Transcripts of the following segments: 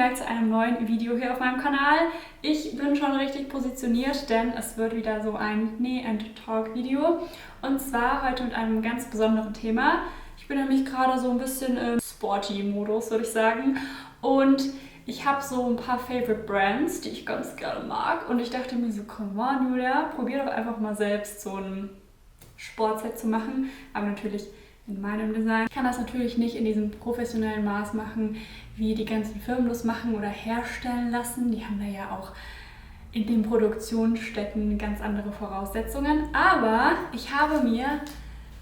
back zu einem neuen Video hier auf meinem Kanal. Ich bin schon richtig positioniert, denn es wird wieder so ein Näh-and-Talk-Video. Und zwar heute mit einem ganz besonderen Thema. Ich bin nämlich gerade so ein bisschen im Sporty-Modus, würde ich sagen. Und ich habe so ein paar Favorite Brands, die ich ganz gerne mag. Und ich dachte mir so, come on Julia, probier doch einfach mal selbst so ein Sportset zu machen. Aber natürlich in meinem Design. Ich kann das natürlich nicht in diesem professionellen Maß machen, wie die ganzen Firmen das machen oder herstellen lassen. Die haben da ja auch in den Produktionsstätten ganz andere Voraussetzungen. Aber ich habe mir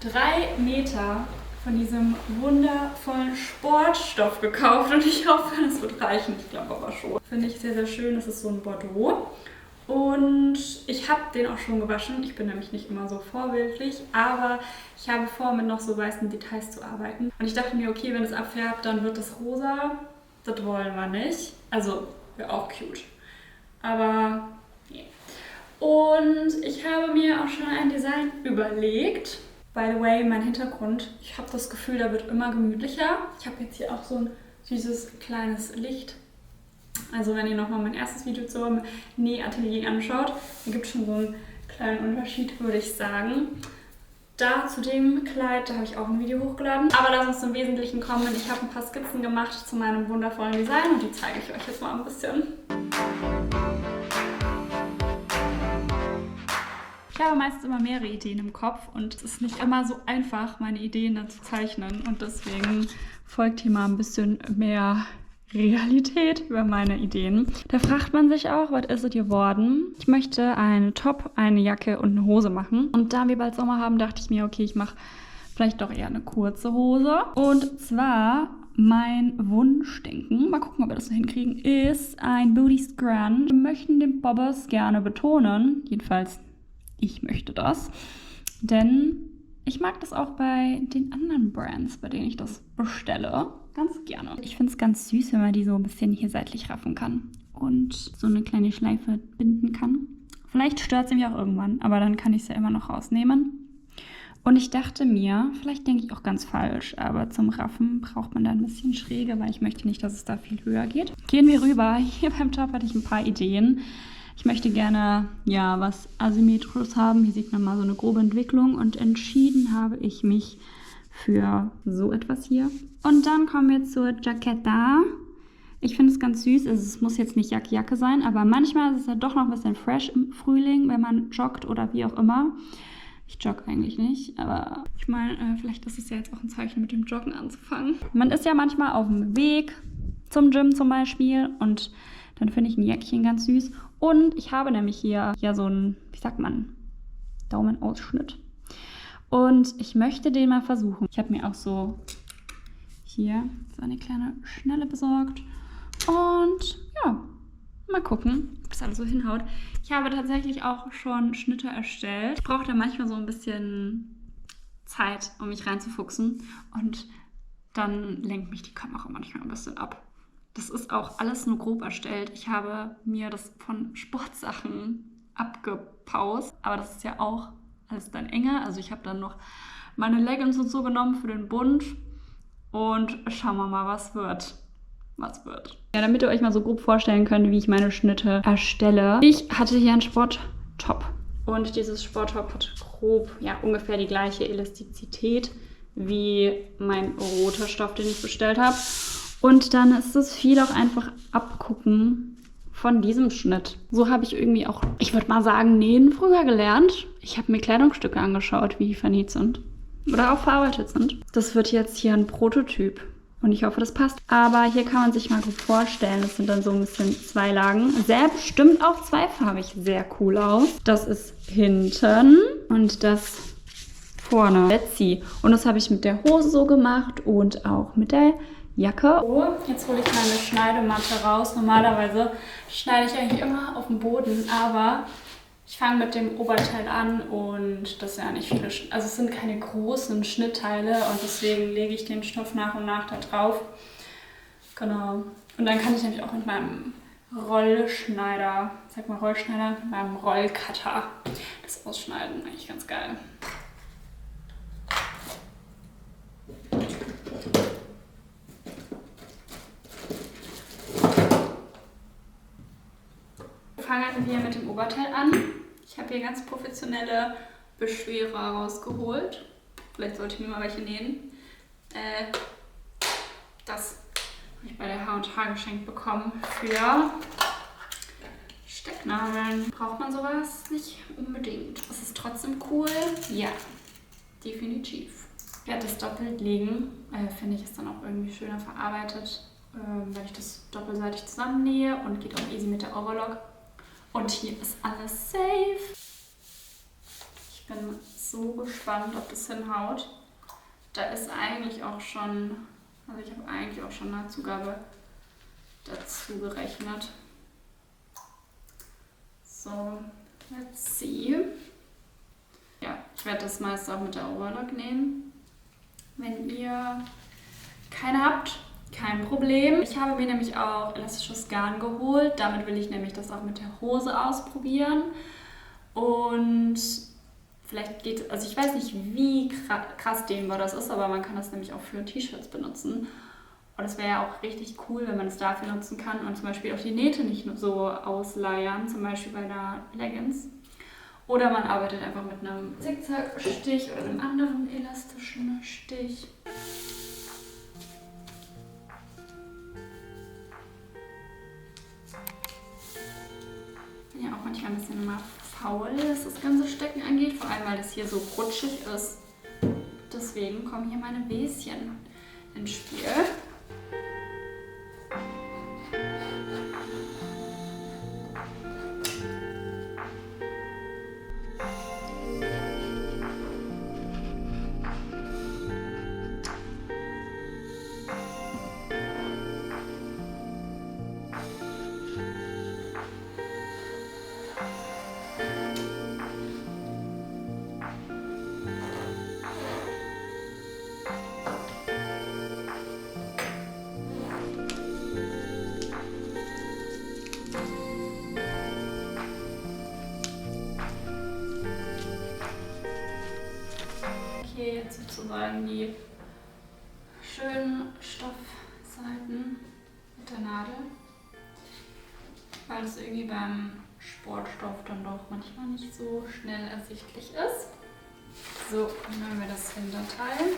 3 Meter von diesem wundervollen Sportstoff gekauft und ich hoffe, das wird reichen. Ich glaube aber schon. Finde ich sehr, sehr schön. Das ist so ein Bordeaux. Und ich habe den auch schon gewaschen. Ich bin nämlich nicht immer so vorbildlich, aber ich habe vor, mit noch so weißen Details zu arbeiten. Und ich dachte mir, okay, wenn es abfärbt, dann wird das rosa. Das wollen wir nicht. Also, wäre auch cute. Aber, nee. Und ich habe mir auch schon ein Design überlegt. By the way, mein Hintergrund, ich habe das Gefühl, der wird immer gemütlicher. Ich habe jetzt hier auch so ein süßes kleines Licht. Also wenn ihr nochmal mein erstes Video zum Nähatelier anschaut, dann gibt es schon so einen kleinen Unterschied, würde ich sagen. Da zu dem Kleid, da habe ich auch ein Video hochgeladen. Aber lass uns zum Wesentlichen kommen. Ich habe ein paar Skizzen gemacht zu meinem wundervollen Design und die zeige ich euch jetzt mal ein bisschen. Ich habe meistens immer mehrere Ideen im Kopf und es ist nicht immer so einfach, meine Ideen dann zu zeichnen. Und deswegen folgt hier mal ein bisschen mehr Realität über meine Ideen. Da fragt man sich auch, was ist es geworden? Ich möchte einen Top, eine Jacke und eine Hose machen. Und da wir bald Sommer haben, dachte ich mir, okay, ich mache vielleicht doch eher eine kurze Hose. Und zwar mein Wunschdenken, mal gucken, ob wir das so hinkriegen, ist ein Booty Scrunch. Wir möchten den Bobbers gerne betonen. Jedenfalls, ich möchte das. Denn ich mag das auch bei den anderen Brands, bei denen ich das bestelle. Ganz gerne. Ich finde es ganz süß, wenn man die so ein bisschen hier seitlich raffen kann und so eine kleine Schleife binden kann. Vielleicht stört sie mich auch irgendwann, aber dann kann ich es ja immer noch rausnehmen. Und ich dachte mir, vielleicht denke ich auch ganz falsch, aber zum Raffen braucht man da ein bisschen Schräge, weil ich möchte nicht, dass es da viel höher geht. Gehen wir rüber. Hier beim Top hatte ich ein paar Ideen. Ich möchte gerne, ja, was Asymmetrisches haben. Hier sieht man mal so eine grobe Entwicklung und entschieden habe ich mich für so etwas hier. Und dann kommen wir zur Jacketta. Ich finde es ganz süß. Also es muss jetzt nicht Jacke sein, aber manchmal ist es ja doch noch ein bisschen fresh im Frühling, wenn man joggt oder wie auch immer. Ich jogge eigentlich nicht, aber ich meine, vielleicht ist es ja jetzt auch ein Zeichen, mit dem Joggen anzufangen. Man ist ja manchmal auf dem Weg zum Gym zum Beispiel und dann finde ich ein Jäckchen ganz süß. Und ich habe nämlich hier ja so einen, wie sagt man, Daumenausschnitt. Und ich möchte den mal versuchen. Ich habe mir auch so hier so eine kleine Schnelle besorgt. Und ja, mal gucken, ob das alles so hinhaut. Ich habe tatsächlich auch schon Schnitte erstellt. Ich brauche da manchmal so ein bisschen Zeit, um mich reinzufuchsen. Und dann lenkt mich die Kamera manchmal ein bisschen ab. Das ist auch alles nur grob erstellt. Ich habe mir das von Sportsachen abgepaust. Aber das ist ja auch alles dann enger. Also ich habe dann noch meine Leggings und so genommen für den Bund. Und schauen wir mal, was wird. Was wird. Ja, damit ihr euch mal so grob vorstellen könnt, wie ich meine Schnitte erstelle. Ich hatte hier einen Sporttop. Und dieses Sporttop hat grob, ja, ungefähr die gleiche Elastizität wie mein roter Stoff, den ich bestellt habe. Und dann ist es viel auch einfach abgucken von diesem Schnitt. So habe ich irgendwie auch, ich würde mal sagen, Nähen früher gelernt. Ich habe mir Kleidungsstücke angeschaut, wie die vernäht sind. Oder auch verarbeitet sind. Das wird jetzt hier ein Prototyp. Und ich hoffe, das passt. Aber hier kann man sich mal gut vorstellen, das sind dann so ein bisschen 2 Lagen. Sehr bestimmt auch zweifarbig sehr cool aus. Das ist hinten und das vorne. Let's see. Und das habe ich mit der Hose so gemacht und auch mit der Jacke. Oh, jetzt hole ich meine Schneidematte raus. Normalerweise schneide ich eigentlich immer auf dem Boden, aber ich fange mit dem Oberteil an und das sind ja nicht viele, also es sind keine großen Schnittteile und deswegen lege ich den Stoff nach und nach da drauf. Genau. Und dann kann ich nämlich auch mit meinem Rollschneider, sag mal Rollschneider, mit meinem Rollcutter das ausschneiden. Eigentlich ganz geil. fangen wir mit dem Oberteil an. Ich habe hier ganz professionelle Beschwerer rausgeholt. Vielleicht sollte ich mir mal welche nähen. Das habe ich bei der H&H geschenkt bekommen für Stecknadeln. Braucht man sowas? Nicht unbedingt. Ist es trotzdem cool? Ja, definitiv. Ich werde das doppelt legen. Finde ich, ist dann auch irgendwie schöner verarbeitet, weil ich das doppelseitig zusammennähe und geht auch easy mit der Overlock. Und hier ist alles safe. Ich bin so gespannt, ob das hinhaut. Da ist eigentlich auch schon, also ich habe eigentlich auch schon eine Zugabe dazu gerechnet. So, let's see. Ja, ich werde das meiste auch mit der Overlock nähen. Wenn ihr keine habt, kein Problem. Ich habe mir nämlich auch elastisches Garn geholt. Damit will ich nämlich das auch mit der Hose ausprobieren. Und vielleicht geht, also ich weiß nicht, wie krass dehnbar das ist, aber man kann das nämlich auch für T-Shirts benutzen. Und es wäre ja auch richtig cool, wenn man es dafür nutzen kann und zum Beispiel auch die Nähte nicht nur so ausleiern, zum Beispiel bei einer Leggings. Oder man arbeitet einfach mit einem Zickzack-Stich oder einem anderen elastischen Stich. Ich bin ja auch manchmal ein bisschen immer faul, was das ganze Stecken angeht, vor allem weil das hier so rutschig ist. Deswegen kommen hier meine Bäschen ins Spiel. Hier jetzt sozusagen die schönen Stoffseiten mit der Nadel, weil es irgendwie beim Sportstoff dann doch manchmal nicht so schnell ersichtlich ist. So, dann haben wir das Hinterteil.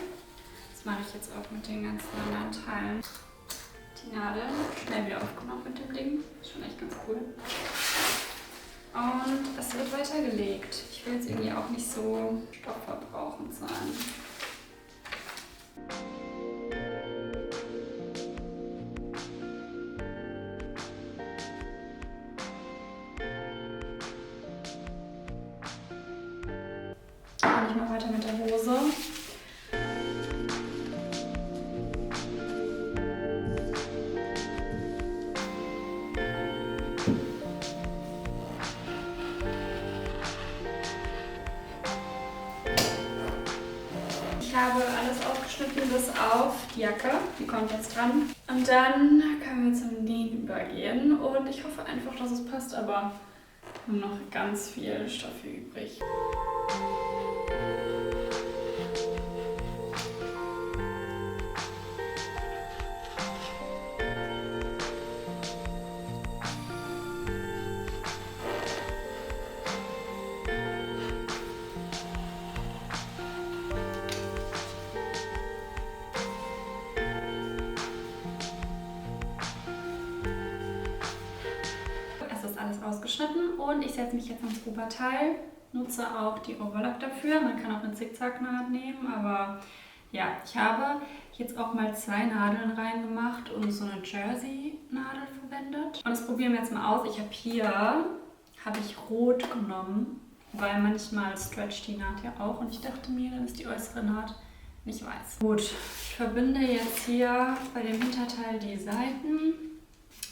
Das mache ich jetzt auch mit den ganzen anderen Teilen. Die Nadel schnell wieder aufgenommen mit dem Ding. Ist schon echt ganz cool. Und es wird weitergelegt. Ich will jetzt irgendwie auch nicht so stoffverbrauchend sein. Und ich mache weiter mit der Hose. Ich habe alles aufgeschnitten bis auf die Jacke, die kommt jetzt dran. Und dann können wir zum Nähen übergehen und ich hoffe einfach, dass es passt, aber wir haben noch ganz viel Stoff hier übrig. Alles ausgeschnitten und ich setze mich jetzt ans Oberteil, nutze auch die Overlock dafür. Man kann auch eine Zickzacknaht nehmen, aber ja, ich habe jetzt auch mal 2 Nadeln reingemacht und so eine Jersey-Nadel verwendet. Und das probieren wir jetzt mal aus. Habe ich rot genommen, weil manchmal stretcht die Naht ja auch und ich dachte mir, dann ist die äußere Naht nicht weiß. Gut, ich verbinde jetzt hier bei dem Hinterteil die Seiten.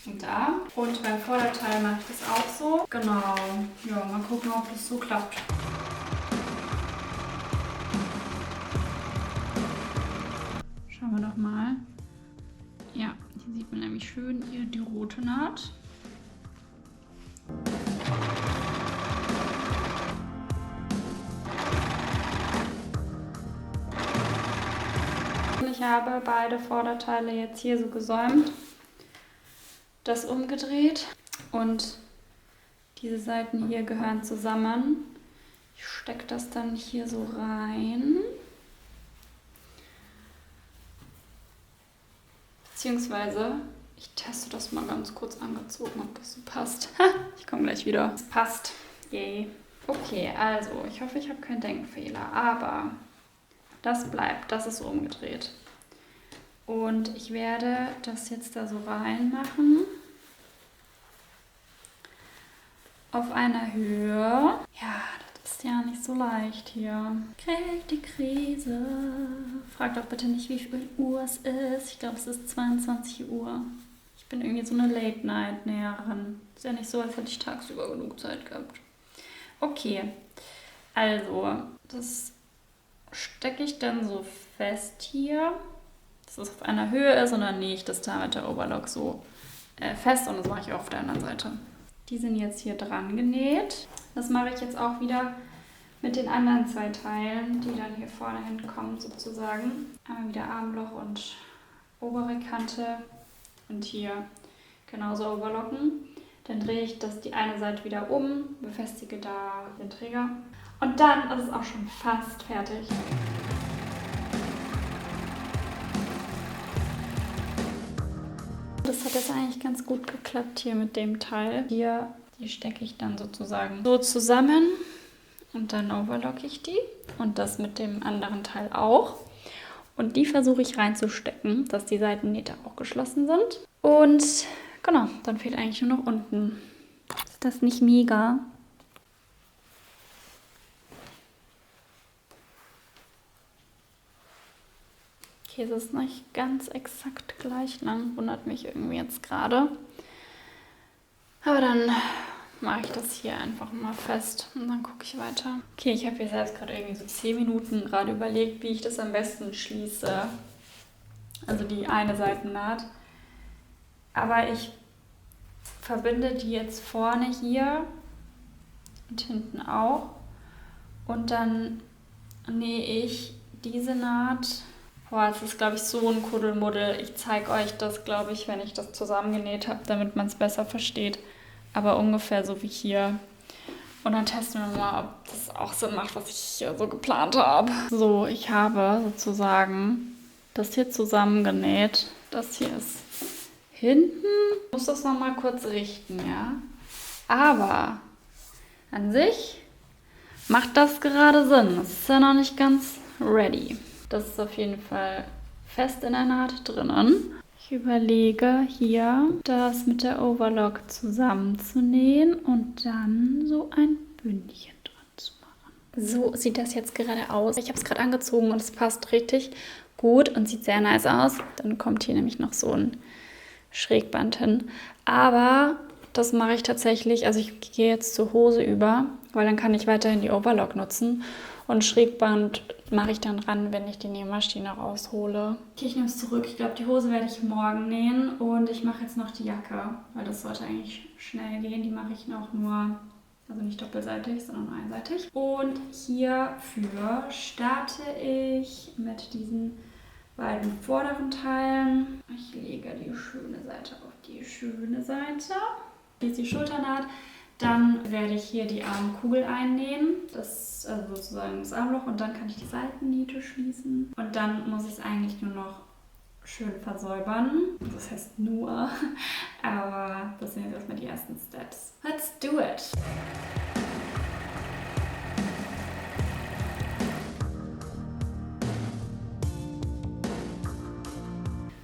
Und da. Und beim Vorderteil mache ich das auch so. Genau. Ja, mal gucken, ob das so klappt. Schauen wir doch mal. Ja, hier sieht man nämlich schön hier die rote Naht. Ich habe beide Vorderteile jetzt hier so gesäumt. Das umgedreht und Diese Seiten hier gehören zusammen. Ich stecke das dann hier so rein. Beziehungsweise, ich teste das mal ganz kurz angezogen, ob das so passt. Ich komme gleich wieder. Es passt. Yay. Okay, also, ich hoffe, ich habe keinen Denkfehler. Aber das bleibt. Das ist so umgedreht. Und ich werde das jetzt da so reinmachen. Auf einer Höhe. Ja, das ist ja nicht so leicht hier. Krieg die Krise. Fragt doch bitte nicht, wie viel Uhr es ist. Ich glaube, es ist 22 Uhr. Ich bin irgendwie so eine Late-Night-Näherin. Ist ja nicht so, als hätte ich tagsüber genug Zeit gehabt. Okay, also, das stecke ich dann so fest hier, dass es auf einer Höhe ist und dann nähe ich das da mit der Overlock so fest und das mache ich auch auf der anderen Seite. Die sind jetzt hier dran genäht. Das mache ich jetzt auch wieder mit den anderen 2 Teilen, die dann hier vorne hinkommen sozusagen. Einmal wieder Armloch und obere Kante und hier genauso overlocken. Dann drehe ich die eine Seite wieder um, befestige da den Träger und dann ist es auch schon fast fertig. Das hat jetzt eigentlich ganz gut geklappt hier mit dem Teil. Hier, die stecke ich dann sozusagen so zusammen und dann overlocke ich die und das mit dem anderen Teil auch. Und die versuche ich reinzustecken, dass die Seitennähte auch geschlossen sind. Und genau, dann fehlt eigentlich nur noch unten. Ist das nicht mega? Okay, es ist nicht ganz exakt gleich lang, wundert mich irgendwie jetzt gerade. Aber dann mache ich das hier einfach mal fest und dann gucke ich weiter. Okay, ich habe hier selbst gerade irgendwie so 10 Minuten gerade überlegt, wie ich das am besten schließe. Also die eine Seitennaht. Aber ich verbinde die jetzt vorne hier und hinten auch. Und dann nähe ich diese Naht. Boah, es ist, glaube ich, so ein Kuddelmuddel. Ich zeige euch das, glaube ich, wenn ich das zusammengenäht habe, damit man es besser versteht. Aber ungefähr so wie hier. Und dann testen wir mal, ob das auch Sinn macht, was ich hier so geplant habe. So, ich habe sozusagen das hier zusammengenäht. Das hier ist hinten. Ich muss das nochmal kurz richten, ja. Aber an sich macht das gerade Sinn. Das ist ja noch nicht ganz ready. Das ist auf jeden Fall fest in der Naht drinnen. Ich überlege hier, das mit der Overlock zusammenzunähen und dann so ein Bündchen dran zu machen. So sieht das jetzt gerade aus. Ich habe es gerade angezogen und es passt richtig gut und sieht sehr nice aus. Dann kommt hier nämlich noch so ein Schrägband hin. Aber das mache ich tatsächlich, also ich gehe jetzt zur Hose über, weil dann kann ich weiterhin die Overlock nutzen. Und Schrägband mache ich dann ran, wenn ich die Nähmaschine raushole. Okay, ich nehme es zurück. Ich glaube, die Hose werde ich morgen nähen und ich mache jetzt noch die Jacke, weil das sollte eigentlich schnell gehen. Die mache ich noch nur, also nicht doppelseitig, sondern nur einseitig. Und hierfür starte ich mit diesen beiden vorderen Teilen. Ich lege die schöne Seite auf die schöne Seite. Hier ist die Schulternaht. Dann werde ich hier die Armkugel einnähen, das also sozusagen das Armloch, und dann kann ich die Seitenniete schließen. Und dann muss ich es eigentlich nur noch schön versäubern. Das heißt nur, aber das sind jetzt erstmal die ersten Steps. Let's do it!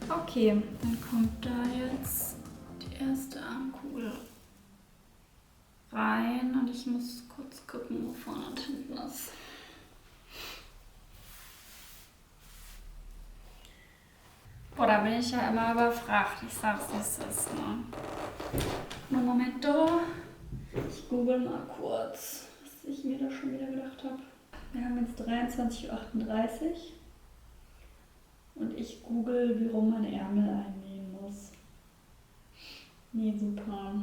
Okay, dann kommt da jetzt die erste Armkugel rein und ich muss kurz gucken, wo vorne und hinten ist. Boah, da bin ich ja immer überfragt. Ich sag's, wie es ist. Ne? Momento. Ich google mal kurz, was ich mir da schon wieder gedacht habe. Wir haben jetzt 23:38 Uhr und ich google, wie rum man Ärmel einnähen muss. Nee, super.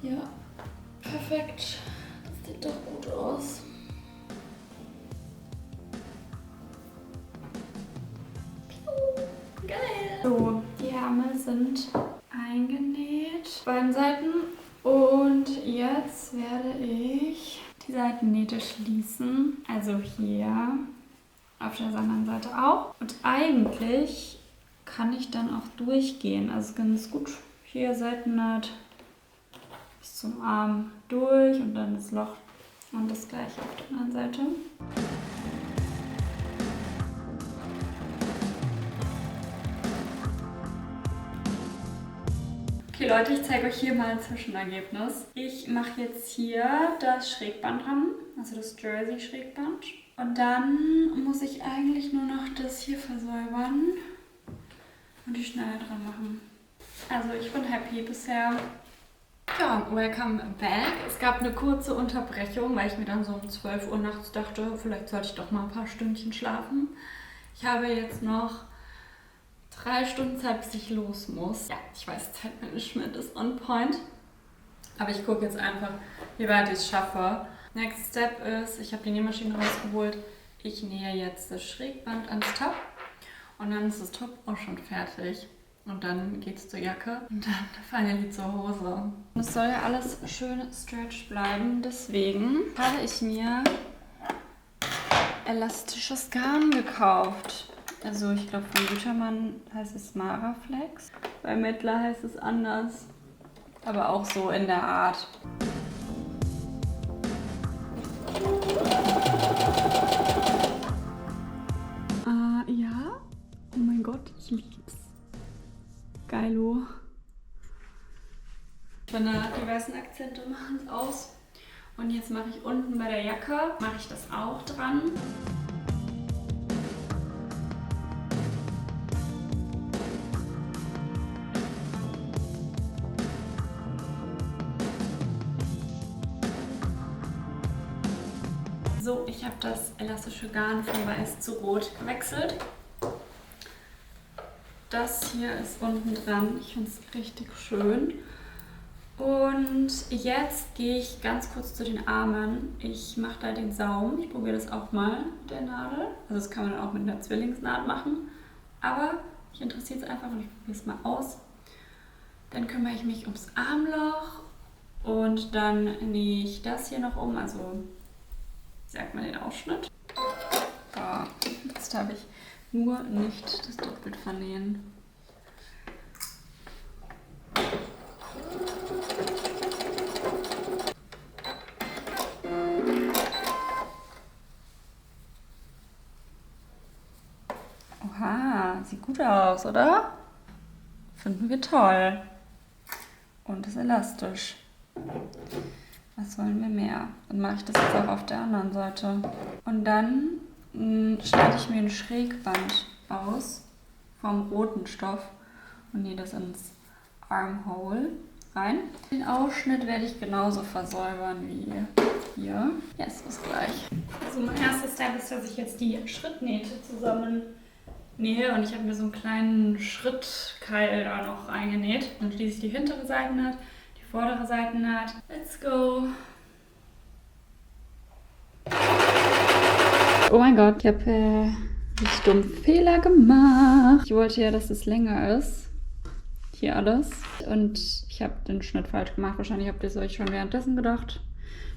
Ja, perfekt. Das sieht doch gut aus. So, die Ärmel sind eingenäht, beiden Seiten. Und jetzt werde ich die Seitennähte schließen. Also hier auf der anderen Seite auch. Und eigentlich kann ich dann auch durchgehen. Also ganz gut hier Seitennaht bis zum Arm durch und dann das Loch und das gleiche auf der anderen Seite. Okay Leute, ich zeige euch hier mal ein Zwischenergebnis. Ich mache jetzt hier das Schrägband dran, also das Jersey-Schrägband. Und dann muss ich eigentlich nur noch das hier versäubern und die Schneide dran machen. Also ich bin happy bisher. Ja, welcome back. Es gab eine kurze Unterbrechung, weil ich mir dann so um 12 Uhr nachts dachte, vielleicht sollte ich doch mal ein paar Stündchen schlafen. Ich habe jetzt noch 3 Stunden Zeit, bis ich los muss. Ja, ich weiß, Zeitmanagement ist on point. Aber ich gucke jetzt einfach, wie weit ich es schaffe. Next Step ist, ich habe die Nähmaschine rausgeholt. Ich nähe jetzt das Schrägband ans Top. Und dann ist das Top auch schon fertig. Und dann geht es zur Jacke und dann finally zur Hose. Und es soll ja alles schön stretch bleiben. Deswegen habe ich mir elastisches Garn gekauft. Also ich glaube von Gütermann heißt es Maraflex. Bei Mettler heißt es anders. Aber auch so in der Art. Ja. Oh mein Gott, ich lieb's. Geilo. Ich finde, die weißen Akzente machen es aus. Und jetzt mache ich unten bei der Jacke, mache ich das auch dran. So, ich habe das elastische Garn von weiß zu rot gewechselt. Das hier ist unten dran. Ich finde es richtig schön. Und jetzt gehe ich ganz kurz zu den Armen. Ich mache da den Saum. Ich probiere das auch mal mit der Nadel. Also das kann man auch mit einer Zwillingsnaht machen. Aber mich interessiert es einfach und ich probiere es mal aus. Dann kümmere ich mich ums Armloch und dann nähe ich das hier noch um. Also sagt man den Ausschnitt. So, jetzt habe ich nur nicht das doppelt vernähen. Oha, sieht gut aus, oder? Finden wir toll. Und ist elastisch. Was wollen wir mehr? Dann mache ich das jetzt auch auf der anderen Seite. Und dann schneide ich mir ein Schrägband aus vom roten Stoff und nähe das ins Armhole rein. Den Ausschnitt werde ich genauso versäubern wie hier. Yes, bis gleich. Also mein erster Step ist, dass ich jetzt die Schrittnähte zusammen nähe und ich habe mir so einen kleinen Schrittkeil da noch eingenäht. Dann schließe ich die hintere Seitennaht, die vordere Seitennaht. Let's go! Oh mein Gott, ich habe einen dummen Fehler gemacht. Ich wollte ja, dass es länger ist. Hier alles. Und ich habe den Schnitt falsch gemacht. Wahrscheinlich habt ihr es euch schon währenddessen gedacht.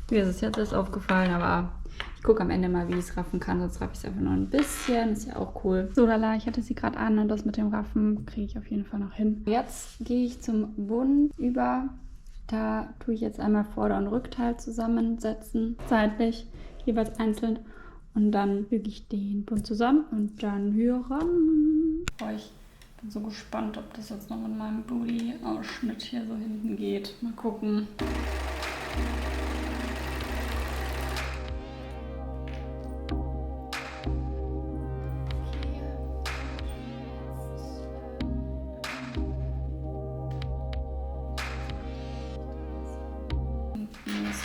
Mir ist es jetzt erst aufgefallen, aber ich gucke am Ende mal, wie ich es raffen kann. Sonst raffe ich es einfach nur ein bisschen. Ist ja auch cool. So, lala, ich hatte sie gerade an und das mit dem Raffen kriege ich auf jeden Fall noch hin. Jetzt gehe ich zum Bund über. Da tue ich jetzt einmal Vorder- und Rückteil zusammensetzen. Seitlich, jeweils einzeln. Und dann füge ich den Bund zusammen und dann hier ran. Oh, ich bin so gespannt, ob das jetzt noch in meinem Booty-Ausschnitt hier so hinten geht. Mal gucken.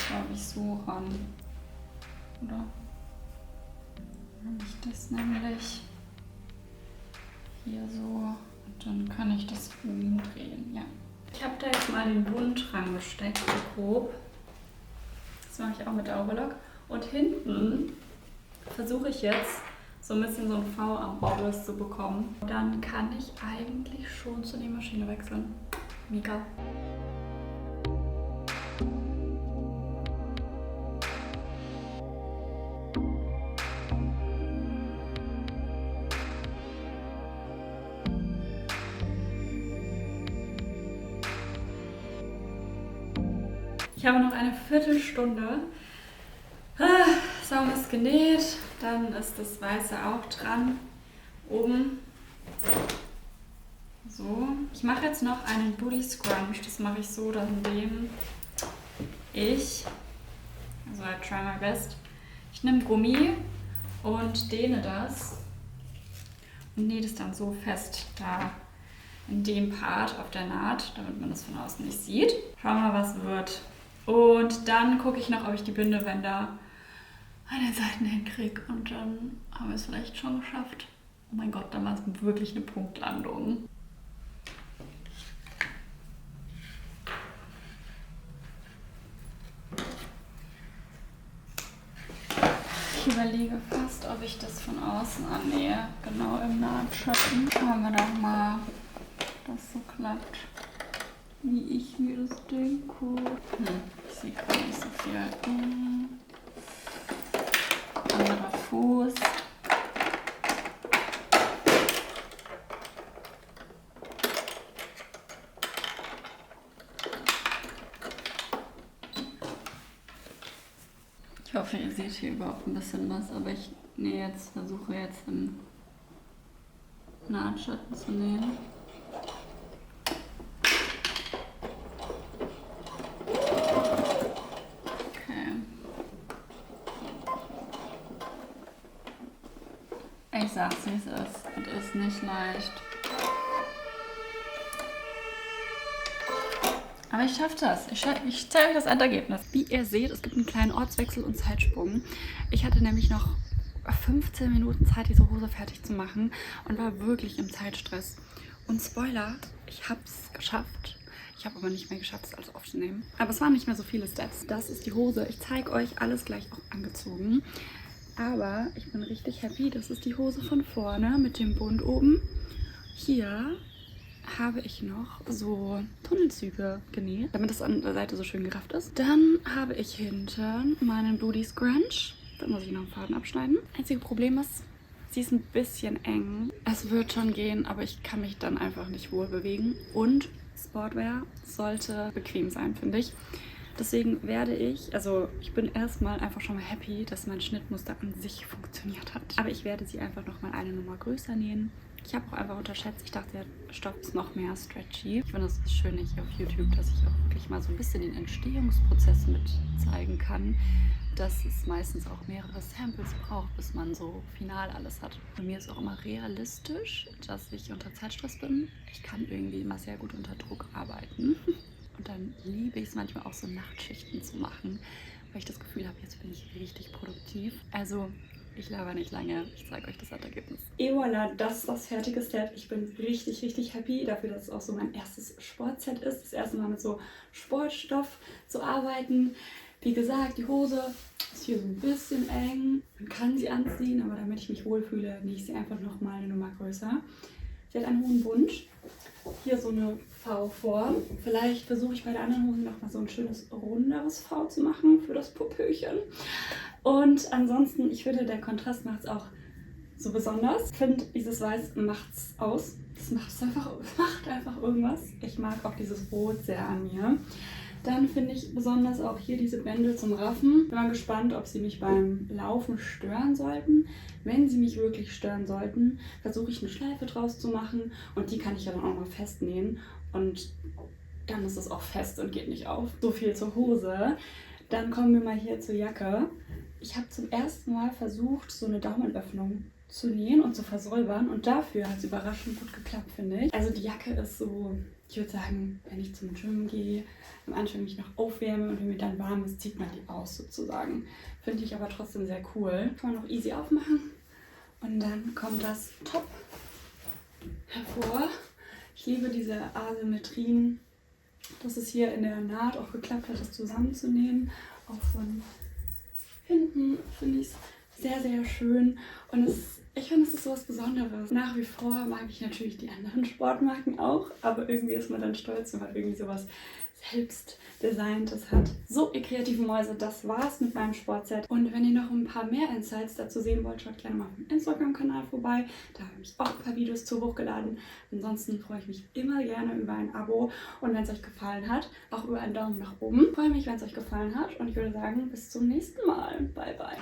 Glaube ich so ran, oder? Dann habe ich das nämlich hier so und dann kann ich das umdrehen, ja. Ich habe da jetzt mal den Bund rangesteckt, so grob. Das mache ich auch mit der Overlock. Und hinten versuche ich jetzt so ein bisschen so ein V am Bauch zu bekommen. Dann kann ich eigentlich schon zur Nähmaschine wechseln. Mega. Ich habe noch eine Viertelstunde. Saum ist genäht, dann ist das Weiße auch dran, oben. So, ich mache jetzt noch einen Booty Scrunch. Das mache ich so, indem ich, also I try my best, ich nehme Gummi und dehne das und nähe das dann so fest da in dem Part auf der Naht, damit man das von außen nicht sieht. Schauen wir mal, was wird. Und dann gucke ich noch, ob ich die Bindewänder an den Seiten hinkriege. Und dann haben wir es vielleicht schon geschafft. Oh mein Gott, dann war es wirklich eine Punktlandung. Ich überlege fast, ob ich das von außen annähe. Genau im Nahtschatten. Schauen wir doch mal, ob das so klappt, wie ich mir das denke. Ich sehe gerade nicht so viel. Anderer Fuß. Ich hoffe, ihr seht hier überhaupt ein bisschen was, aber ich versuche jetzt im Nahtschatten zu nähen. Ich sag's, wie es ist. Es ist nicht leicht. Aber ich schaffe das. Ich zeige euch das Endergebnis. Wie ihr seht, es gibt einen kleinen Ortswechsel und Zeitsprung. Ich hatte nämlich noch 15 Minuten Zeit, diese Hose fertig zu machen und war wirklich im Zeitstress. Und Spoiler, ich habe es geschafft. Ich habe aber nicht mehr geschafft, es alles aufzunehmen. Aber es waren nicht mehr so viele Steps. Das ist die Hose. Ich zeige euch alles gleich auch angezogen. Aber ich bin richtig happy. Das ist die Hose von vorne mit dem Bund oben. Hier habe ich noch so Tunnelzüge genäht, damit das an der Seite so schön gerafft ist. Dann habe ich hinten meinen Booty Scrunch. Da muss ich noch einen Faden abschneiden. Einzige Problem ist, sie ist ein bisschen eng. Es wird schon gehen, aber ich kann mich dann einfach nicht wohl bewegen. Und Sportwear sollte bequem sein, finde ich. Deswegen ich bin erstmal einfach schon mal happy, dass mein Schnittmuster an sich funktioniert hat. Aber ich werde sie einfach noch mal eine Nummer größer nähen. Ich habe auch einfach unterschätzt, ich dachte, der Stoff ist noch mehr stretchy. Ich finde das schön hier auf YouTube, dass ich auch wirklich mal so ein bisschen den Entstehungsprozess mit zeigen kann. Dass es meistens auch mehrere Samples braucht, bis man so final alles hat. Bei mir ist auch immer realistisch, dass ich unter Zeitstress bin. Ich kann irgendwie immer sehr gut unter Druck arbeiten. Und dann liebe ich es manchmal auch so Nachtschichten zu machen, weil ich das Gefühl habe, jetzt bin ich richtig produktiv. Also ich laber nicht lange, ich zeige euch das Endergebnis. Et voilà, das ist das fertige Set. Ich bin richtig, richtig happy dafür, dass es auch so mein erstes Sportset ist. Das erste Mal mit so Sportstoff zu arbeiten. Wie gesagt, die Hose ist hier so ein bisschen eng. Man kann sie anziehen, aber damit ich mich wohlfühle, nähe ich sie einfach nochmal eine Nummer größer. Sie hat einen hohen Bund. Hier so eine V-Form. Vielleicht versuche ich bei der anderen Hose nochmal so ein schönes runderes V zu machen für das Popöchen. Und ansonsten, ich finde, der Kontrast macht es auch so besonders. Ich finde, dieses Weiß macht es aus. Das macht einfach irgendwas. Ich mag auch dieses Rot sehr an mir. Dann finde ich besonders auch hier diese Bändel zum Raffen. Bin mal gespannt, ob sie mich beim Laufen stören sollten. Wenn sie mich wirklich stören sollten, versuche ich eine Schleife draus zu machen und die kann ich ja dann auch noch festnähen und dann ist es auch fest und geht nicht auf. So viel zur Hose. Dann kommen wir mal hier zur Jacke. Ich habe zum ersten Mal versucht, so eine Daumenöffnung zu nähen und zu versäubern und dafür hat es überraschend gut geklappt, finde ich. Also die Jacke ist so, ich würde sagen, wenn ich zum Gym gehe, am Anfang mich noch aufwärme und wenn mir dann warm ist, zieht man die aus sozusagen. Finde ich aber trotzdem sehr cool. Kann man noch easy aufmachen und dann kommt das Top hervor. Ich liebe diese Asymmetrien, dass es hier in der Naht auch geklappt hat, das zusammenzunähen. Auch von hinten finde ich es sehr, sehr schön und Ich finde, es ist so was Besonderes. Nach wie vor mag ich natürlich die anderen Sportmarken auch, aber irgendwie ist man dann stolz, wenn man irgendwie sowas selbst Designtes hat. So, ihr kreativen Mäuse, das war's mit meinem Sportset. Und wenn ihr noch ein paar mehr Insights dazu sehen wollt, schaut gerne mal auf dem Instagram-Kanal vorbei. Da habe ich auch ein paar Videos zu hochgeladen. Ansonsten freue ich mich immer gerne über ein Abo und wenn es euch gefallen hat, auch über einen Daumen nach oben. Ich freue mich, wenn es euch gefallen hat und ich würde sagen, bis zum nächsten Mal. Bye, bye.